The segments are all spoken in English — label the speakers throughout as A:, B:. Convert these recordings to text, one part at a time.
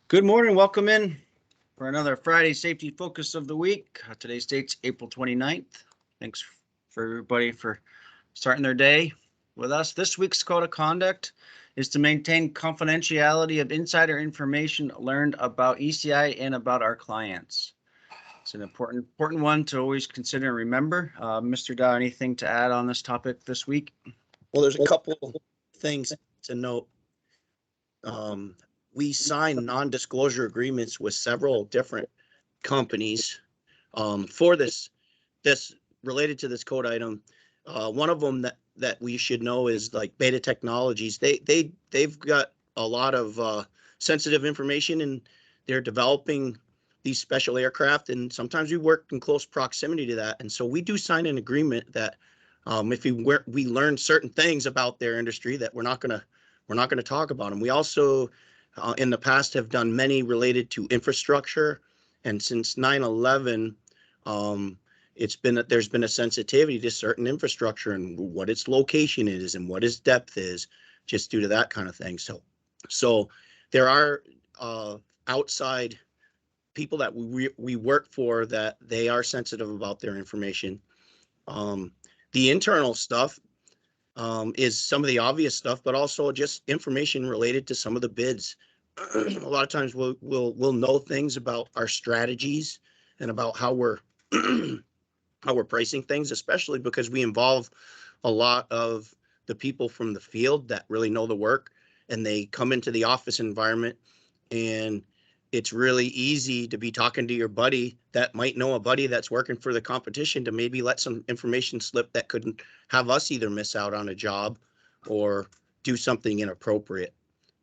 A: Good morning. Welcome in for another Friday safety focus of the week. Today's date's April 29th. Thanks for everybody for starting their day with us. This week's code of conduct is to maintain confidentiality of insider information learned about ECI and about our clients. It's an important one to always consider and remember. Mr. Dow, anything to add on this topic this week?
B: Well, there's a couple things to note. We sign non-disclosure agreements with several different companies for this related to this code item. One of them that we should know is like Beta Technologies. They've got a lot of sensitive information, and they're developing these special aircraft, and sometimes we work in close proximity to that. And so we do sign an agreement that if we learn certain things about their industry, that we're not going to talk about them. We also in the past have done many related to infrastructure, and since 9/11 there's been a sensitivity to certain infrastructure and what its location is and what its depth is, just due to that kind of thing. So there are outside people that we work for that they are sensitive about their information. The internal stuff is some of the obvious stuff, but also just information related to some of the bids. A lot of times we'll know things about our strategies and about how we're pricing things, especially because we involve a lot of the people from the field that really know the work, and they come into the office environment, and it's really easy to be talking to your buddy that might know a buddy that's working for the competition to maybe let some information slip that could have us either miss out on a job or do something inappropriate.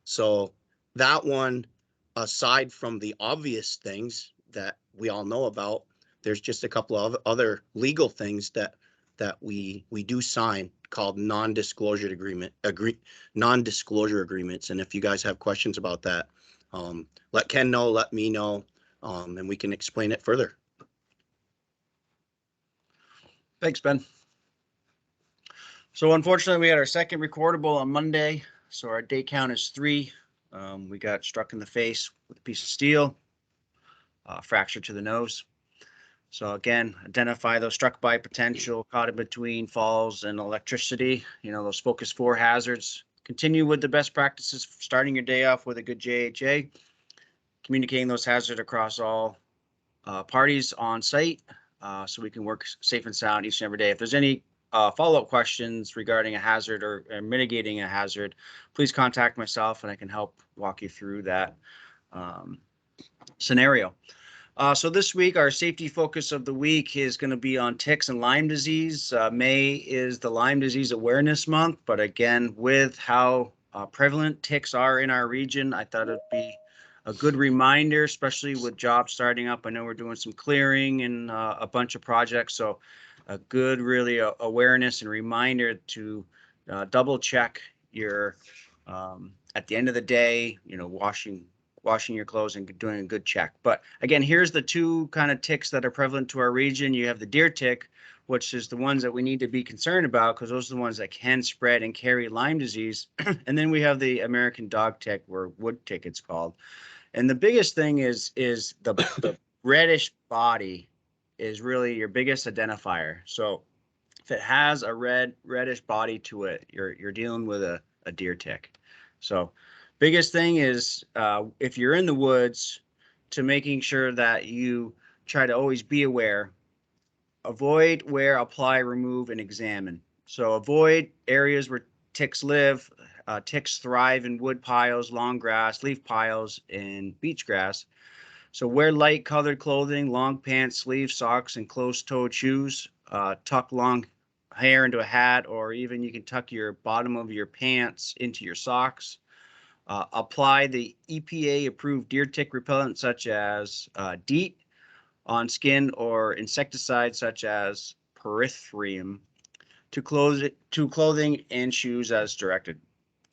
B: So that one, aside from the obvious things that we all know about, there's just a couple of other legal things that we do sign called non-disclosure agreements. And if you guys have questions about that, let Ken know, let me know, and we can explain it further.
A: Thanks, Ben. So unfortunately, we had our second recordable on Monday. So our day count is 3. We got struck in the face with a piece of steel, fracture to the nose. So again, identify those struck by potential, caught in between falls and electricity, those focus 4 hazards. Continue with the best practices, starting your day off with a good JHA, communicating those hazards across all parties on site, so we can work safe and sound each and every day. If there's any follow-up questions regarding a hazard or mitigating a hazard, please contact myself and I can help walk you through that scenario. So this week, our safety focus of the week is going to be on ticks and Lyme disease. May is the Lyme disease awareness month, but again, with how prevalent ticks are in our region, I thought it'd be a good reminder, especially with jobs starting up. I know we're doing some clearing and a bunch of projects, so a good really awareness and reminder to double check your at the end of the day, washing your clothes and doing a good check. But again, here's the 2 kind of ticks that are prevalent to our region. You have the deer tick, which is the ones that we need to be concerned about because those are the ones that can spread and carry Lyme disease. And then we have the American dog tick, or wood tick it's called. And the biggest thing is the reddish body is really your biggest identifier. So if it has a reddish body to it, you're dealing with a deer tick. So biggest thing is if you're in the woods, to making sure that you try to always be aware, avoid, wear, apply, remove, and examine. So avoid areas where ticks live. Ticks thrive in wood piles, long grass, leaf piles, and beach grass. So wear light colored clothing, long pants, sleeves, socks, and closed-toed shoes. Tuck long hair into a hat, or even you can tuck your bottom of your pants into your socks. Apply the EPA-approved deer tick repellent such as DEET on skin, or insecticide such as pyrethrum to clothing and shoes as directed.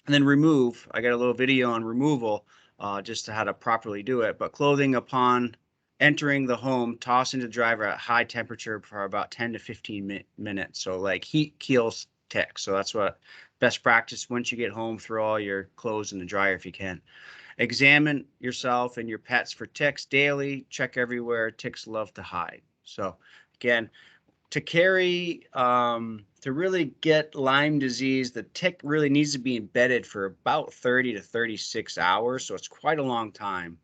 A: And then remove. I got a little video on removal, just to how to properly do it. But clothing upon entering the home, toss into the dryer at high temperature for about 10 to 15 minutes. So like heat kills ticks. So that's what best practice, once you get home, throw all your clothes in the dryer if you can. Examine yourself and your pets for ticks daily. Check everywhere. Ticks love to hide. So again, to carry, to really get Lyme disease, the tick really needs to be embedded for about 30 to 36 hours. So it's quite a long time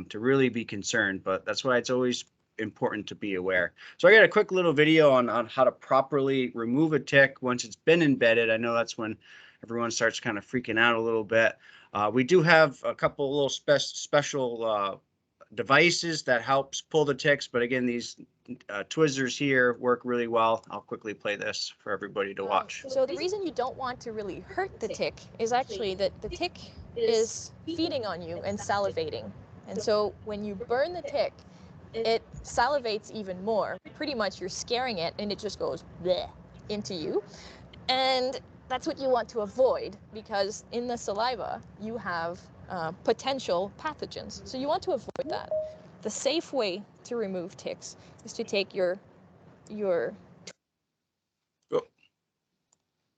A: to really be concerned, but that's why it's always important to be aware. So I got a quick little video on how to properly remove a tick once it's been embedded. I know that's when everyone starts kind of freaking out a little bit. We do have a couple little special devices that helps pull the ticks, but again, these Twizzlers here work really well. I'll quickly play this for everybody to watch.
C: So the reason you don't want to really hurt the tick is actually that the tick is feeding on you and salivating. And so when you burn the tick, it salivates even more. Pretty much you're scaring it and it just goes bleh into you. And that's what you want to avoid, because in the saliva you have potential pathogens. So you want to avoid that. The safe way to remove ticks is to take your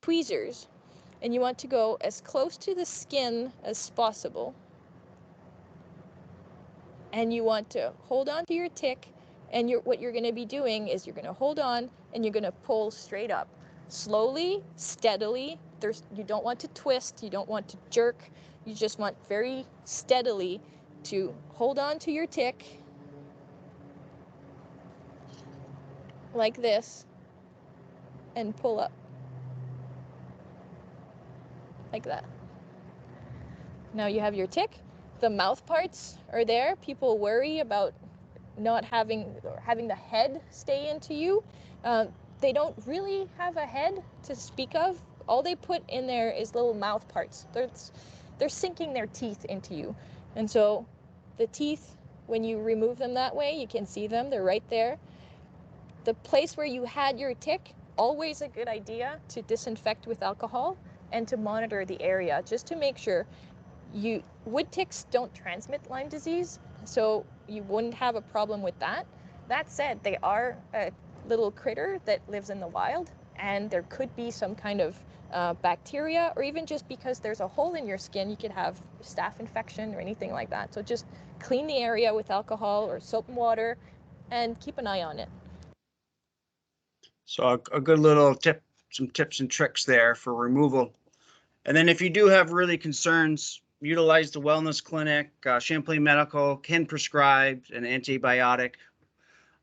C: tweezers, and you want to go as close to the skin as possible. And you want to hold on to your tick, and what you're going to be doing is you're going to hold on and you're going to pull straight up. Slowly, steadily. You don't want to twist, you don't want to jerk. You just want very steadily to hold on to your tick like this and pull up like that. Now you have your tick. The mouth parts are there. People worry about not having the head stay into you. They don't really have a head to speak of. All they put in there is little mouth parts. They're sinking their teeth into you. And so the teeth, when you remove them that way, you can see them. They're right there. The place where you had your tick, always a good idea to disinfect with alcohol and to monitor the area just to make sure. Wood ticks don't transmit Lyme disease, so you wouldn't have a problem with that. That said, they are a little critter that lives in the wild, and there could be some kind of bacteria, or even just because there's a hole in your skin, you could have staph infection or anything like that. So just clean the area with alcohol or soap and water and keep an eye on it.
A: So a good little tip, some tips and tricks there for removal. And then if you do have really concerns, utilize the wellness clinic. Champlain Medical can prescribe an antibiotic.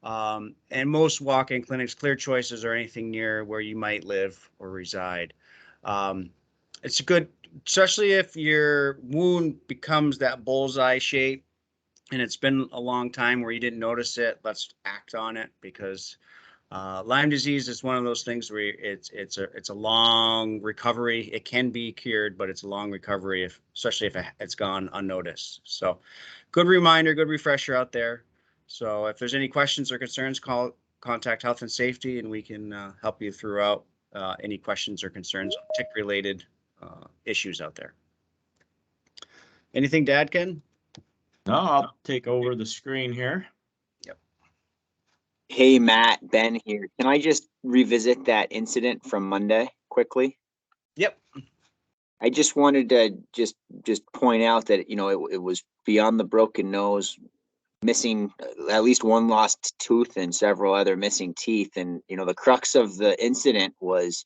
A: And most walk-in clinics, Clear Choices, or anything near where you might live or reside. It's good, especially if your wound becomes that bullseye shape and it's been a long time where you didn't notice it. Let's act on it, because Lyme disease is one of those things where it's a long recovery. It can be cured, but it's a long recovery, especially if it's gone unnoticed. So good reminder, good refresher out there. So if there's any questions or concerns, contact Health and Safety, and we can help you throughout any questions or concerns, tick-related issues out there. Anything to add, Ken?
D: No, I'll take over the screen here.
A: Yep.
E: Hey, Matt, Ben here. Can I just revisit that incident from Monday quickly?
A: Yep.
E: I just wanted to just point out that, it was beyond the broken nose, missing at least one lost tooth and several other missing teeth. And, the crux of the incident was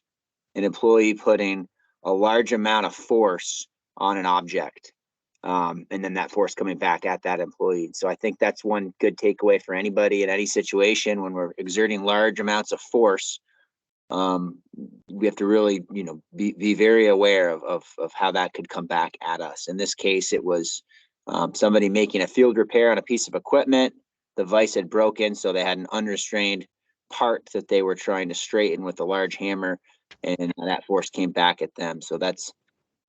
E: an employee putting a large amount of force on an object. And then that force coming back at that employee. So I think that's one good takeaway for anybody in any situation when we're exerting large amounts of force. We have to really, be very aware of how that could come back at us. In this case, it was somebody making a field repair on a piece of equipment. The vise had broken, so they had an unrestrained part that they were trying to straighten with a large hammer, and that force came back at them. So that's,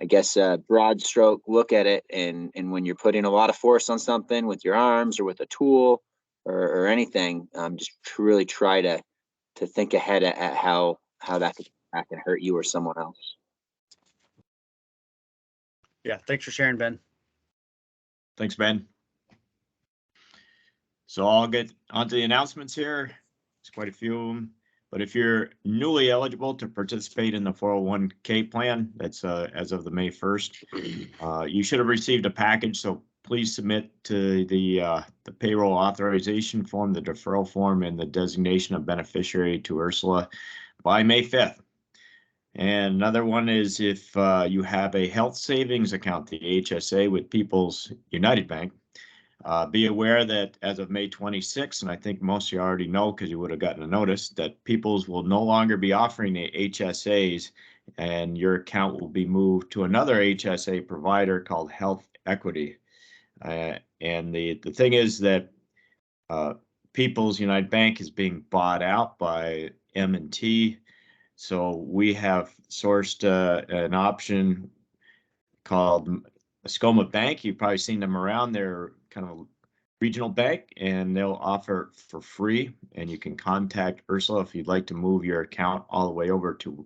E: I guess, a broad stroke look at it. And when you're putting a lot of force on something with your arms or with a tool or anything, just to really try to think ahead at how that can hurt you or someone else.
A: Yeah, thanks for sharing, Ben.
D: Thanks, Ben. So I'll get onto the announcements here. There's quite a few of them. But if you're newly eligible to participate in the 401k plan, that's as of the May 1st, you should have received a package. So please submit to the payroll authorization form, the deferral form, and the designation of beneficiary to Ursula by May 5th. And another one is if you have a health savings account, the HSA with People's United Bank, be aware that as of May 26th, and I think most of you already know because you would have gotten a notice, that People's will no longer be offering the HSAs, and your account will be moved to another HSA provider called Health Equity. And the thing is that People's United Bank is being bought out by M&T. So we have sourced an option called Muskoma Bank. You've probably seen them around. They're kind of a regional bank, and they'll offer for free. And you can contact Ursula if you'd like to move your account all the way over to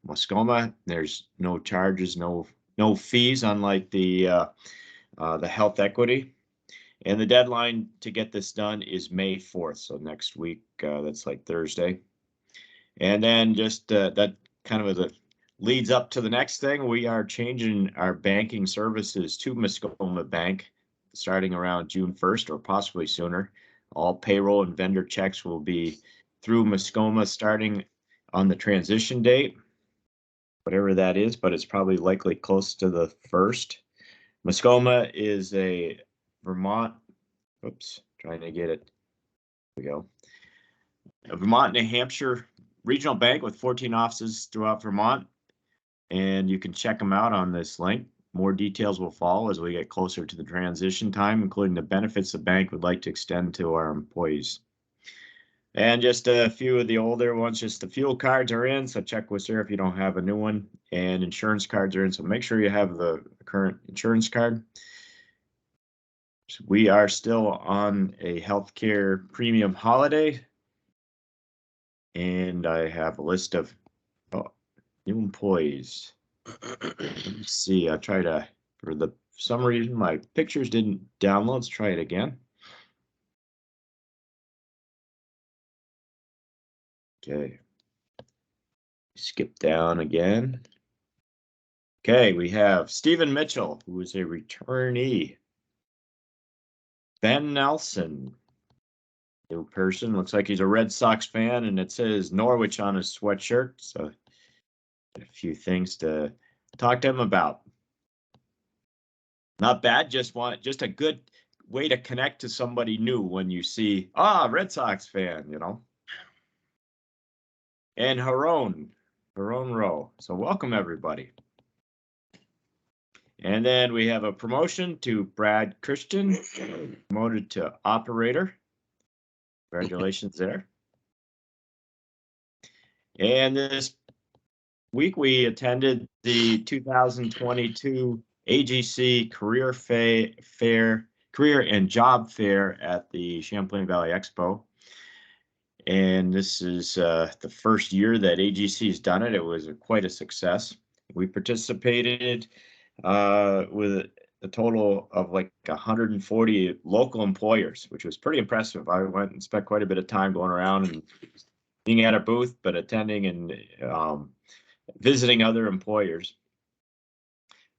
D: Muskoma. There's no charges, no fees, unlike the Health Equity. And the deadline to get this done is May 4th. So next week, that's like Thursday. And then just that kind of leads up to the next thing. We are changing our banking services to Muskoma Bank starting around June 1st or possibly sooner. All payroll and vendor checks will be through Muskoma starting on the transition date, whatever that is, but it's probably likely close to the 1st. Muskoma is a Vermont, trying to get it. There we go. A Vermont, New Hampshire regional bank with 14 offices throughout Vermont, and you can check them out on this link. More details will follow as we get closer to the transition time, including the benefits the bank would like to extend to our employees. And just a few of the older ones, just the fuel cards are in, so check with her if you don't have a new one, and insurance cards are in, so make sure you have the current insurance card. So we are still on a healthcare premium holiday. And I have a list of new employees. Let me see. I try to, for some reason, my pictures didn't download. Let's try it again. Okay. Skip down again. Okay, we have Stephen Mitchell, who is a returnee. Ben Nelson, new person. Looks like he's a Red Sox fan, and it says Norwich on his sweatshirt. So a few things to talk to him about. Not bad, just a good way to connect to somebody new when you see, Red Sox fan, you know. And Haron Rowe. So welcome everybody. And then we have a promotion to Brad Christian, promoted to operator. Congratulations there. And this week we attended the 2022 AGC Career and Job Fair at the Champlain Valley Expo. And this is the first year that AGC has done it. It was quite a success. We participated with a total of like 140 local employers, which was pretty impressive. I went and spent quite a bit of time going around and being at a booth, but attending and visiting other employers.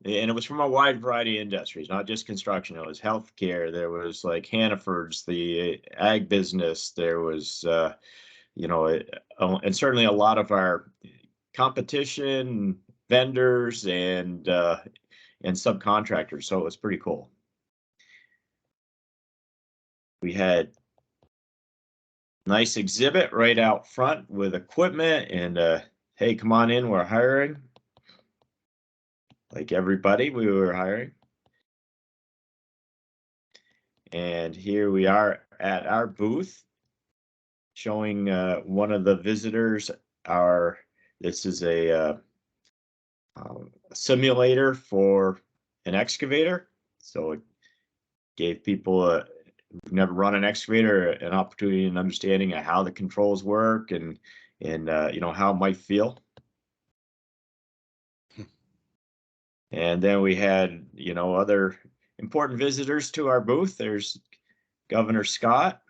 D: And it was from a wide variety of industries, not just construction. It was healthcare. There was like Hannaford's, the ag business. There was, and certainly a lot of our competition, vendors, and subcontractors. So it was pretty cool. We had a nice exhibit right out front with equipment and hey, come on in, we're hiring. Like everybody, we were hiring. And here we are at our booth showing one of the visitors this is a simulator for an excavator. So it gave people who've never run an excavator an opportunity and understanding of how the controls work and how it might feel. And then we had, other important visitors to our booth. There's Governor Scott,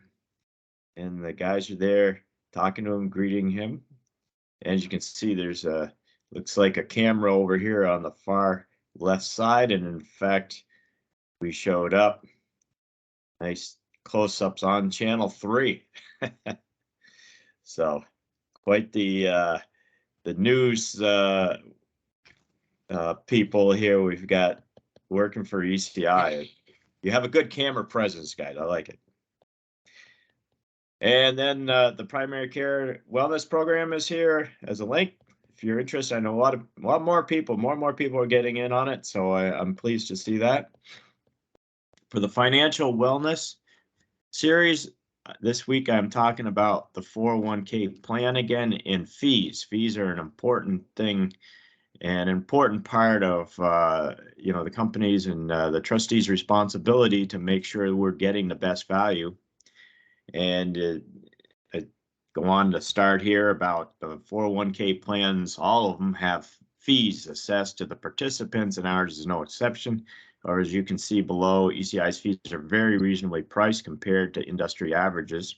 D: and the guys are there talking to him, greeting him. As you can see, there's looks like a camera over here on the far left side. And in fact, we showed up. Nice close-ups on channel 3. So quite the news people here we've got working for ECI. You have a good camera presence, guys. I like it. And then the primary care wellness program is here as a link. If you're interested, I know a lot more people are getting in on it. So I'm pleased to see that. For the financial wellness series, this week I'm talking about the 401k plan again in fees. Fees are an important thing, an important part of the company's and the trustees' responsibility to make sure we're getting the best value. And go on to start here about the 401k plans. All of them have fees assessed to the participants, and ours is no exception. Or as you can see below, ECI's fees are very reasonably priced compared to industry averages.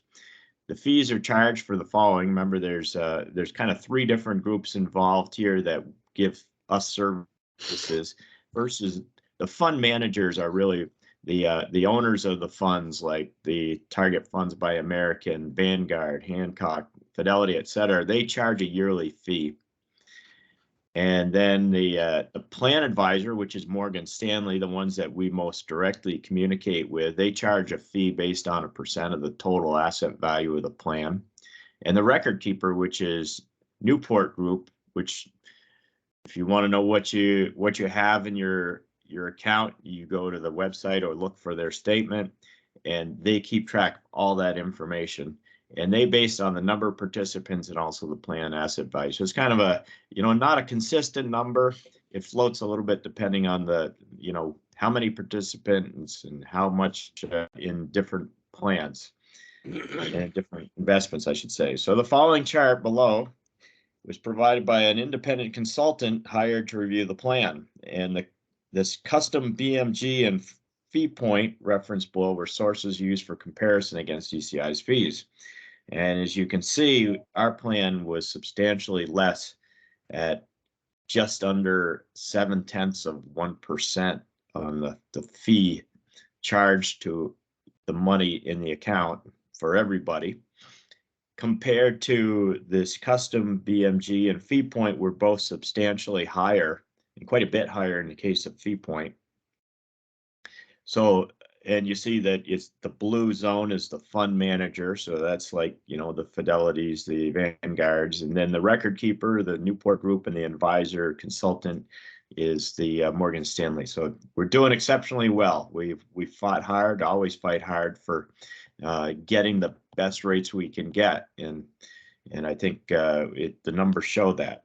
D: The fees are charged for the following. Remember, there's kind of 3 different groups involved here that give us services. First is the fund managers are really the owners of the funds, like the Target Funds by American, Vanguard, Hancock, Fidelity, etc. They charge a yearly fee. And then the plan advisor, which is Morgan Stanley, the ones that we most directly communicate with, they charge a fee based on a % of the total asset value of the plan. And the record keeper, which is Newport Group, which if you want to know what you have in your account, you go to the website or look for their statement, and they keep track of all that information. And they based on the number of participants and also the plan asset value. So it's kind of a, not a consistent number. It floats a little bit depending on the, how many participants and how much in different plans and different investments, I should say. So the following chart below was provided by an independent consultant hired to review the plan. And this custom BMG and fee point reference below were sources used for comparison against ECI's fees. And as you can see, our plan was substantially less at just under 0.7% on the fee charged to the money in the account for everybody, compared to this custom BMG and fee point were both substantially higher, and quite a bit higher in the case of fee point. So, and you see that it's the blue zone is the fund manager. So that's like, the Fidelities, the Vanguards, and then the record keeper, the Newport Group, and the advisor consultant is the Morgan Stanley. So we're doing exceptionally well. We've fought hard, always fight hard for getting the best rates we can get. And I think the numbers show that.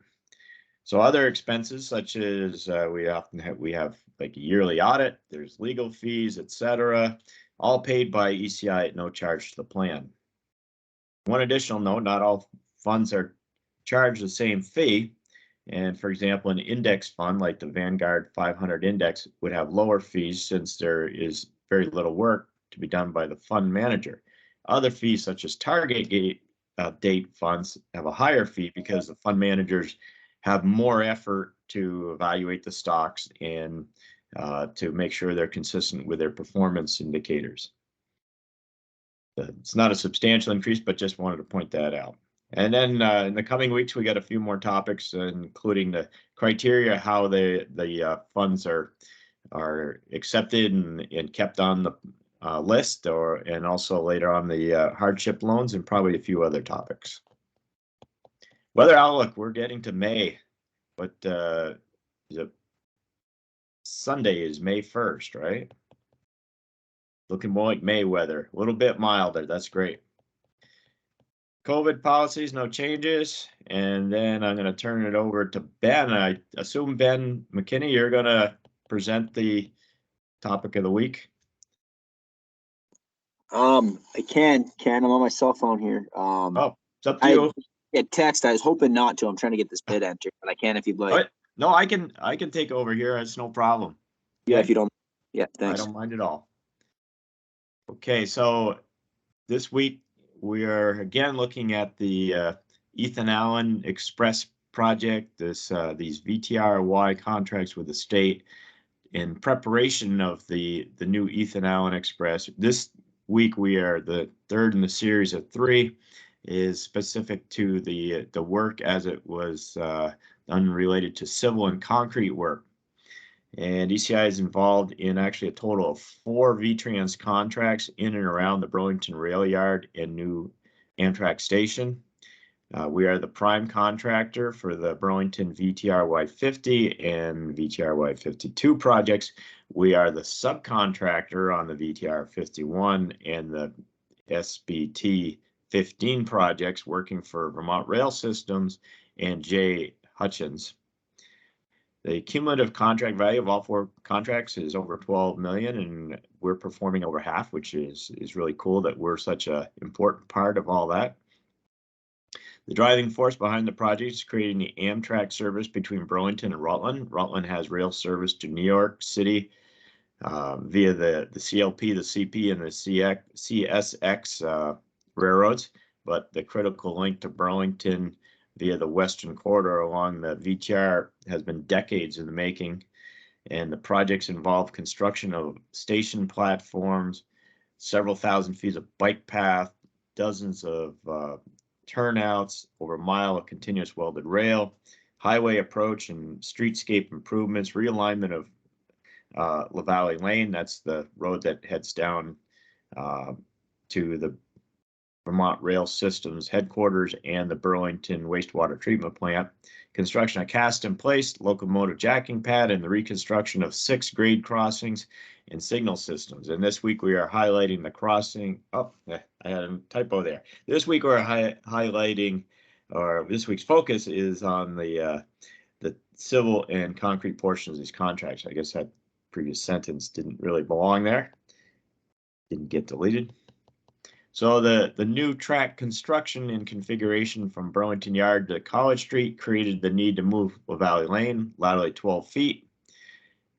D: So other expenses such as we have like a yearly audit, there's legal fees, etc., all paid by ECI at no charge to the plan. One additional note, not all funds are charged the same fee. And for example, an index fund like the Vanguard 500 index would have lower fees since there is very little work to be done by the fund manager. Other fees such as target date funds have a higher fee because the fund managers have more effort to evaluate the stocks and to make sure they're consistent with their performance indicators. It's not a substantial increase, but just wanted to point that out. And then in the coming weeks, we got a few more topics, including the criteria, how the funds are accepted and kept on the list, and also later on the hardship loans, and probably a few other topics. Weather outlook, we're getting to May, but Sunday is May 1st, right? Looking more like May weather, a little bit milder. That's great. COVID policies, no changes. And then I'm going to turn it over to Ben. I assume, Ben McKinney, you're going to present the topic of the week.
E: I can. I'm on my cell phone here.
D: Oh, it's up to you.
E: Text. I was hoping not to. I'm trying to get this bid entered, but I can if you'd like.
D: Right. No, I can take over here. It's no problem.
E: Yeah,
D: Okay?
E: if you don't. Yeah, thanks.
D: I don't mind at all. Okay, so this week we are again looking at the Ethan Allen Express project, these VTRY contracts with the state in preparation of the new Ethan Allen Express. This week we are the third in the series of 3 is specific to the work as it was done related to civil and concrete work. And ECI is involved in actually a total of 4 VTrans contracts in and around the Burlington Rail Yard and new Amtrak station. We are the prime contractor for the Burlington VTRY 50 and VTRY 52 projects. We are the subcontractor on the VTR 51 and the SBT 15 projects, working for Vermont Rail Systems and J. Hutchins. The cumulative contract value of all 4 contracts is over 12 million, and we're performing over half, which is really cool that we're such an important part of all that. The driving force behind the project is creating the Amtrak service between Burlington and Rutland. Rutland has rail service to New York City via the CLP, the CP, and the CSX railroads, but the critical link to Burlington via the Western Corridor along the VTR has been decades in the making, and the projects involve construction of station platforms, several thousand feet of bike path, dozens of turnouts, over a mile of continuous welded rail, highway approach and streetscape improvements, realignment of La Valley Lane, that's the road that heads down to the Vermont Rail Systems headquarters and the Burlington wastewater treatment plant, construction of cast in place locomotive jacking pad, and the reconstruction of 6 grade crossings and signal systems. And this week we are highlighting the crossing. Oh, I had a typo there. This week we're highlighting, or this week's focus is on the civil and concrete portions of these contracts. I guess that previous sentence didn't really belong there. Didn't get deleted. So the new track construction and configuration from Burlington Yard to College Street created the need to move La Valley Lane laterally 12 feet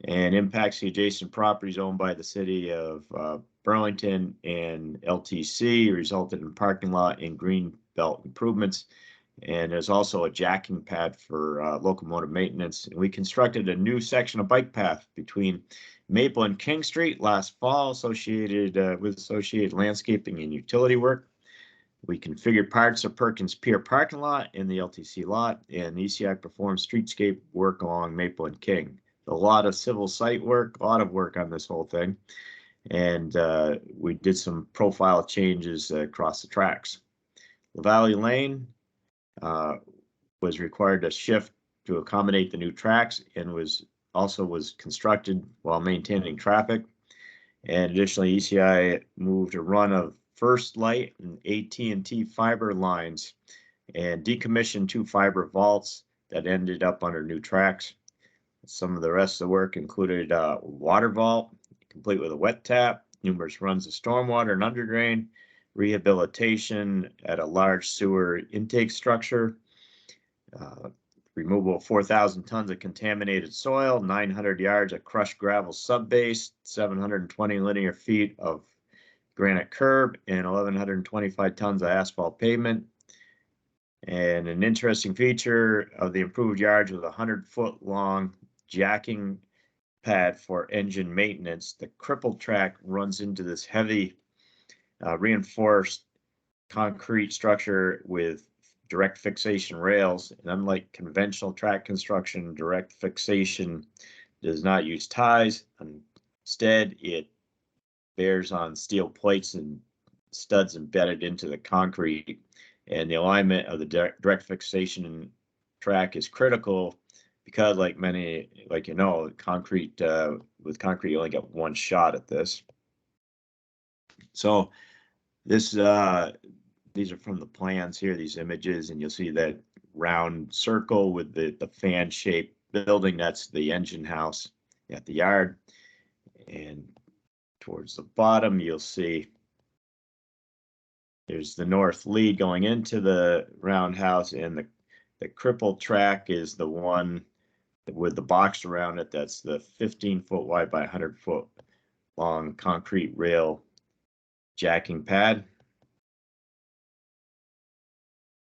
D: and impacts the adjacent properties owned by the city of Burlington and LTC, resulted in parking lot and green belt improvements. And there's also a jacking pad for locomotive maintenance. And we constructed a new section of bike path between Maple and King Street last fall, associated with associated landscaping and utility work. We configured parts of Perkins Pier parking lot in the LTC lot, and ECI performed streetscape work along Maple and King. A lot of civil site work, a lot of work on this whole thing. And we did some profile changes across the tracks. La Valley Lane was required to shift to accommodate the new tracks and was constructed while maintaining traffic. And additionally, ECI moved a run of First Light and AT&T fiber lines and decommissioned 2 fiber vaults that ended up under new tracks. Some of the rest of the work included water vault, complete with a wet tap, numerous runs of stormwater and underdrain, rehabilitation at a large sewer intake structure, removal of 4,000 tons of contaminated soil, 900 yards of crushed gravel subbase, 720 linear feet of granite curb, and 1,125 tons of asphalt pavement. And an interesting feature of the improved yards was a 100-foot long jacking pad for engine maintenance. The crippled track runs into this heavy reinforced concrete structure with direct fixation rails, and unlike conventional track construction, direct fixation does not use ties. Instead, it bears on steel plates and studs embedded into the concrete, and the alignment of the direct fixation track is critical because, concrete with concrete, you only get one shot at this. So this these are from the plans here, these images, and you'll see that round circle with the fan-shaped building. That's the engine house at the yard. And towards the bottom, you'll see there's the north lead going into the roundhouse, and the crippled track is the one with the box around it. That's the 15-foot wide by 100-foot long concrete rail jacking pad.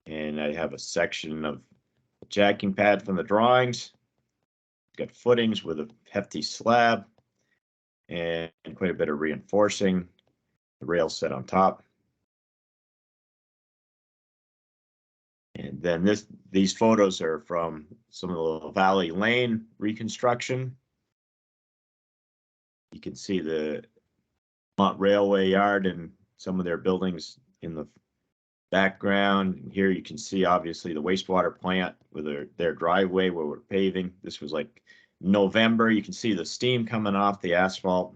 D: And I have a section of jacking pad from the drawings. Got footings with a hefty slab and quite a bit of reinforcing. The rail set on top. And then these photos are from some of the Valley Lane reconstruction. You can see the Mont Railway Yard and some of their buildings in the background. Here you can see obviously the wastewater plant with their driveway where we're paving. This was like November. You can see the steam coming off the asphalt.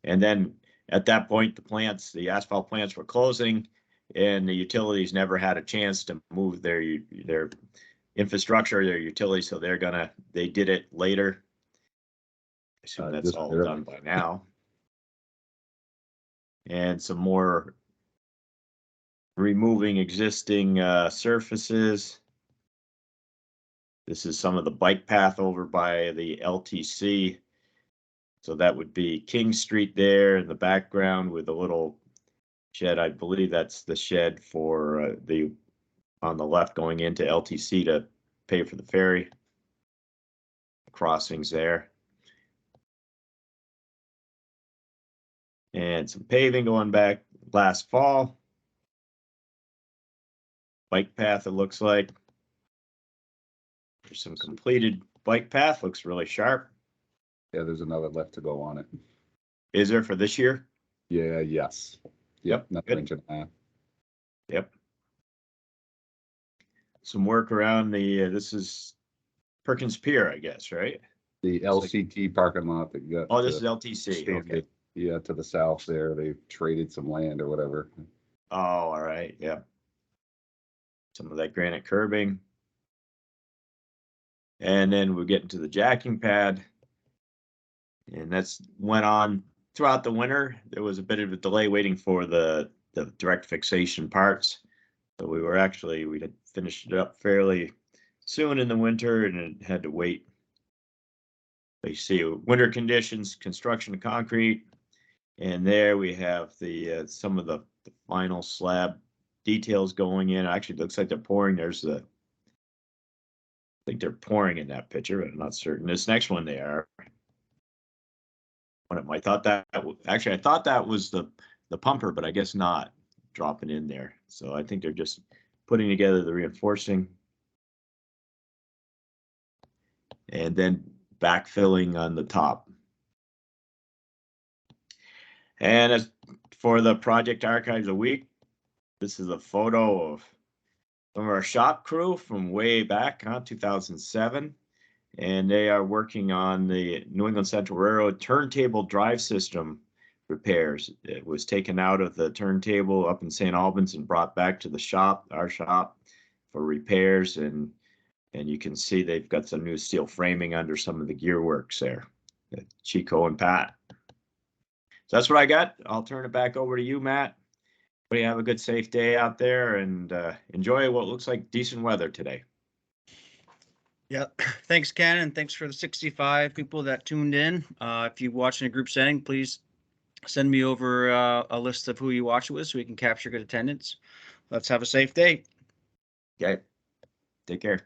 D: And then at that point, the asphalt plants were closing and the utilities never had a chance to move their infrastructure, their utilities. So they did it later. I assume that's all done by now. And some more removing existing surfaces. This is some of the bike path over by the LTC. So that would be King Street there in the background with a little shed. I believe that's the shed for on the left going into LTC to pay for the ferry crossings there. And some paving going back last fall. Bike path, it looks like. There's some completed bike path, looks really sharp.
F: Yeah, there's another left to go on it.
D: Is there for this year?
F: Yeah, yes.
D: Yep,
F: Another
D: good.
F: inch and a half.
D: Yep. Some work around this is Perkins Pier, I guess, right?
F: The LCT parking lot that got.
D: Oh, this is LTC, okay.
F: Yeah, to the south there, they traded some land or whatever.
D: Oh, all right, yeah. Some of that granite curbing. And then we're getting to the jacking pad. And that's went on throughout the winter. There was a bit of a delay waiting for the direct fixation parts. So we had finished it up fairly soon in the winter and it had to wait. You see winter conditions, construction of concrete. And there we have some of the final slab details going in. Actually, it looks like they're pouring. I think they're pouring in that picture, but I'm not certain. This next one they are. I thought that was the pumper, but I guess not dropping in there. So I think they're just putting together the reinforcing and then backfilling on the top. And as for the project archives a week, this is a photo of some of our shop crew from way back, 2007. And they are working on the New England Central Railroad turntable drive system repairs. It was taken out of the turntable up in St. Albans and brought back to the shop, our shop, for repairs. And you can see they've got some new steel framing under some of the gear works there. Chico and Pat. So that's what I got. I'll turn it back over to you, Matt. Everybody have a good, safe day out there and enjoy what looks like decent weather today.
A: Yeah, thanks, Ken, and thanks for the 65 people that tuned in. If you watch in a group setting, please send me over a list of who you watch it with so we can capture good attendance. Let's have a safe day.
D: Okay, take care.